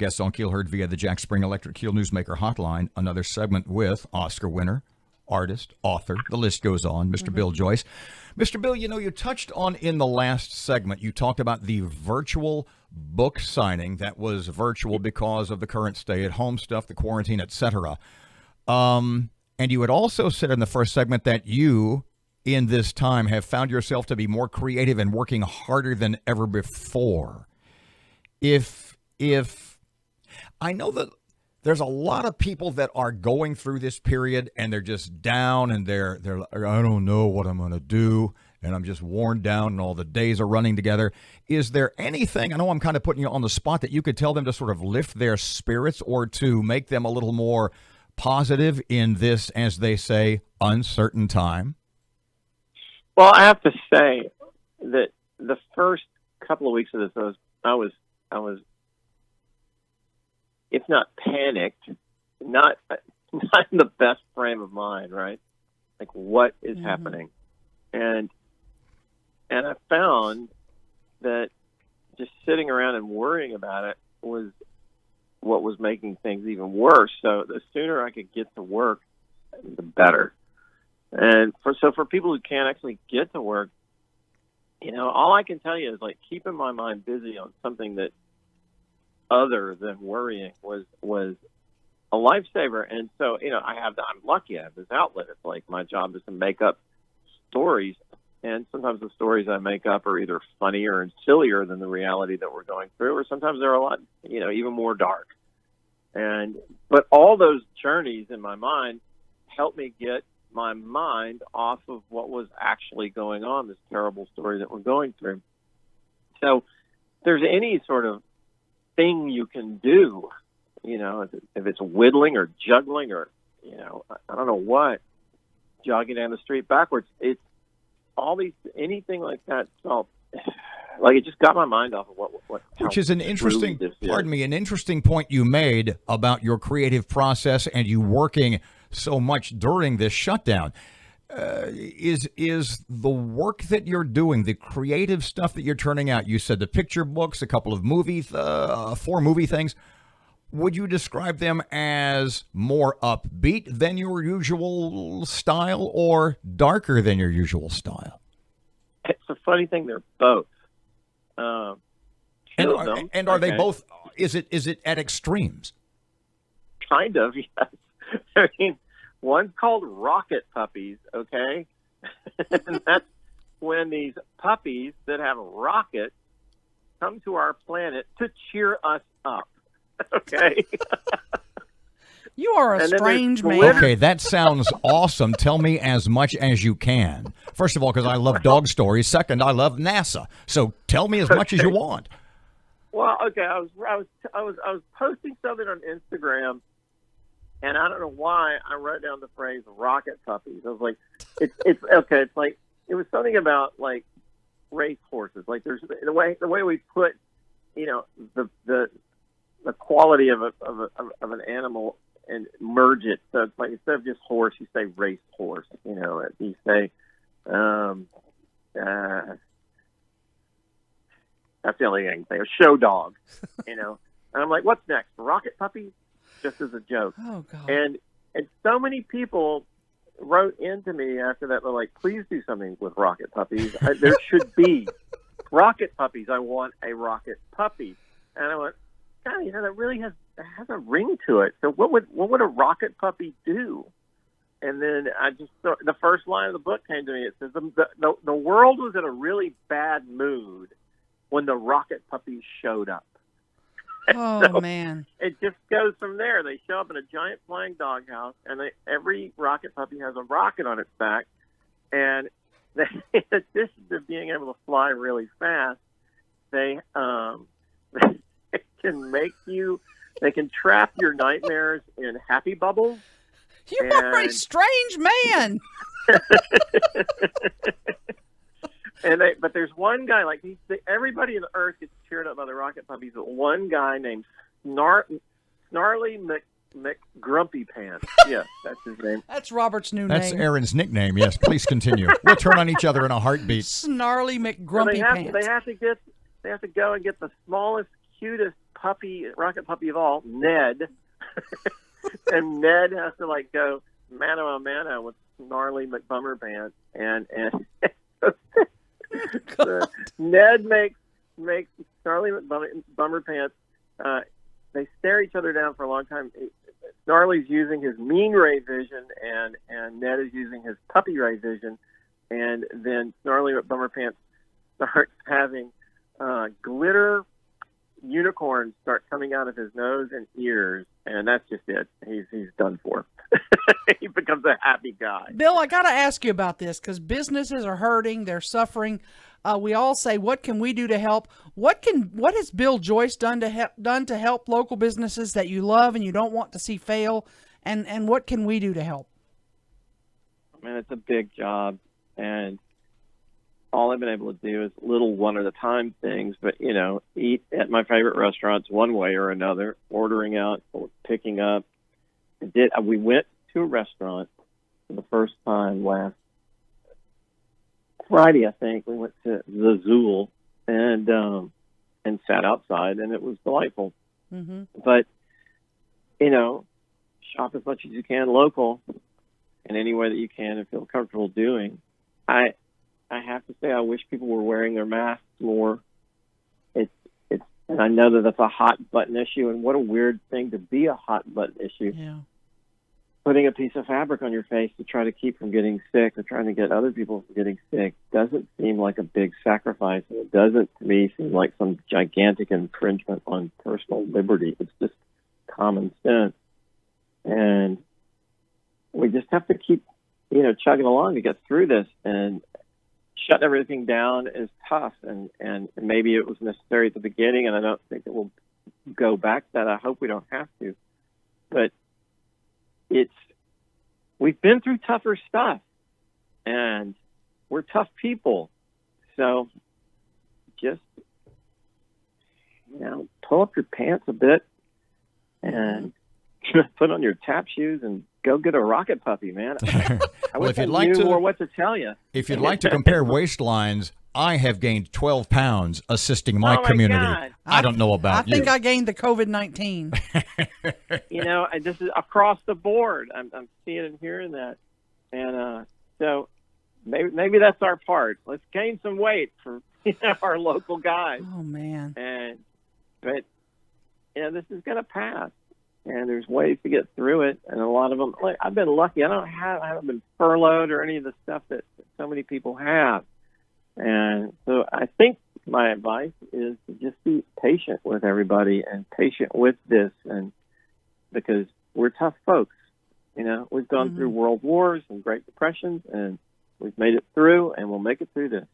Guests on Keel heard via the Jack Spring Electric Keel Newsmaker Hotline. Another segment with Oscar winner, artist, author, the list goes on, Mr. Bill Joyce. Mr. Bill, you touched on in the last segment, you talked about the virtual book signing that was virtual because of the current stay-at-home stuff, the quarantine, etc. And you had also said in the first segment that you, in this time, have found yourself to be more creative and working harder than ever before. If I know that there's a lot of people that are going through this period and they're just down and they're like, I don't know what I'm going to do, and I'm just worn down and all the days are running together. Is there anything, I know I'm kind of putting you on the spot, that you could tell them to sort of lift their spirits or to make them a little more positive in this, as they say, uncertain time? Well, I have to say that the first couple of weeks of this, I was, if not panicked, not in the best frame of mind, right? Like, what is happening? And I found that just sitting around and worrying about it was what was making things even worse. So the sooner I could get to work, the better. And for people who can't actually get to work, all I can tell you is, like, keeping my mind busy on something that other than worrying was a lifesaver. And so, I'm lucky I have this outlet. It's like my job is to make up stories. And sometimes the stories I make up are either funnier and sillier than the reality that we're going through, or sometimes they're a lot, even more dark. But all those journeys in my mind helped me get my mind off of what was actually going on, this terrible story that we're going through. So if there's any sort of thing you can do, if it's whittling or juggling or, I don't know what, jogging down the street backwards, it's all these, anything like that felt like it just got my mind off of what which is an interesting, an interesting point you made about your creative process and you working so much during this shutdown. Is the work that you're doing, the creative stuff that you're turning out, you said the picture books, a couple of movies, 4 movie things, would you describe them as more upbeat than your usual style or darker than your usual style? It's a funny thing, they're both. And are they both, is it at extremes? Kind of, yes. I mean, one's called Rocket Puppies, okay? And that's when these puppies that have rockets come to our planet to cheer us up, okay? You are a strange man. Okay, that sounds awesome. Tell me as much as you can. First of all, because I love dog stories. Second, I love NASA. So tell me as much as you want. Well, okay, I was posting something on Instagram, and I don't know why I wrote down the phrase "rocket puppies." I was like, "It's okay." It's like it was something about like race horses. Like there's the way we put, the quality of an animal and merge it. So it's like instead of just horse, you say race horse. You say, that's the only thing I can say. A show dog. And I'm like, what's next? Rocket puppies? Just as a joke. Oh, God. And so many people wrote into me after that. They're like, please do something with rocket puppies. There should be rocket puppies. I want a rocket puppy. And I went, God, that really has a ring to it. So what would a rocket puppy do? And then the first line of the book came to me. It says, the world was in a really bad mood when the rocket puppies showed up. Oh, so man. It just goes from there. They show up in a giant flying doghouse, and every rocket puppy has a rocket on its back. And in addition to being able to fly really fast, they can trap your nightmares in happy bubbles. You are a strange man. But there's one guy, like everybody on the earth gets cheered up by the rocket puppies, but one guy named Snarly McGrumpy Pants. Yes, that's his name. That's Robert's new name. That's Aaron's nickname. Yes, please continue. We'll turn on each other in a heartbeat. Snarly McGrumpy Pants. They have to go and get the smallest, cutest puppy, rocket puppy of all, Ned. And Ned has to like go mano a mano with Snarly McBummerpants, and Ned makes Snarly McBummerpants. They stare each other down for a long time. Snarly's using his mean ray vision, and Ned is using his puppy ray vision, and then Snarly McBummerpants starts having glitter unicorns start coming out of his nose and ears, and that's just it. He's done for. He becomes a happy guy. Bill, I got to ask you about this because businesses are hurting. They're suffering. We all say, what can we do to help? What has Bill Joyce done to help local businesses that you love and you don't want to see fail? And what can we do to help? Man, it's a big job, and all I've been able to do is little one-at-a-time things, but, eat at my favorite restaurants one way or another, ordering out or picking up. We went to a restaurant for the first time last Friday, I think. We went to the Zool and sat outside, and it was delightful. Mm-hmm. But, shop as much as you can local in any way that you can and feel comfortable doing. I have to say, I wish people were wearing their masks more. And I know that that's a hot button issue, and what a weird thing to be a hot button issue. Yeah. Putting a piece of fabric on your face to try to keep from getting sick or trying to get other people from getting sick doesn't seem like a big sacrifice. And it doesn't, to me, seem like some gigantic infringement on personal liberty. It's just common sense. And we just have to keep, chugging along to get through this. And shutting everything down is tough. And maybe it was necessary at the beginning, and I don't think it will go back to that. I hope we don't have to. But we've been through tougher stuff, and we're tough people. So just, pull up your pants a bit and put on your tap shoes and go get a rocket puppy, man. I wish I knew more what to tell you. If you'd like to compare waistlines, I have gained 12 pounds assisting my community. God. I don't know about you. I think I gained the COVID-19. This is across the board. I'm seeing and hearing that. And so maybe that's our part. Let's gain some weight for our local guys. Oh, man. But this is going to pass. And there's ways to get through it, and a lot of them. I've been lucky. I haven't been furloughed or any of the stuff that so many people have. And so I think my advice is to just be patient with everybody and patient with this, and because we're tough folks. We've gone through world wars and Great Depressions, and we've made it through, and we'll make it through this.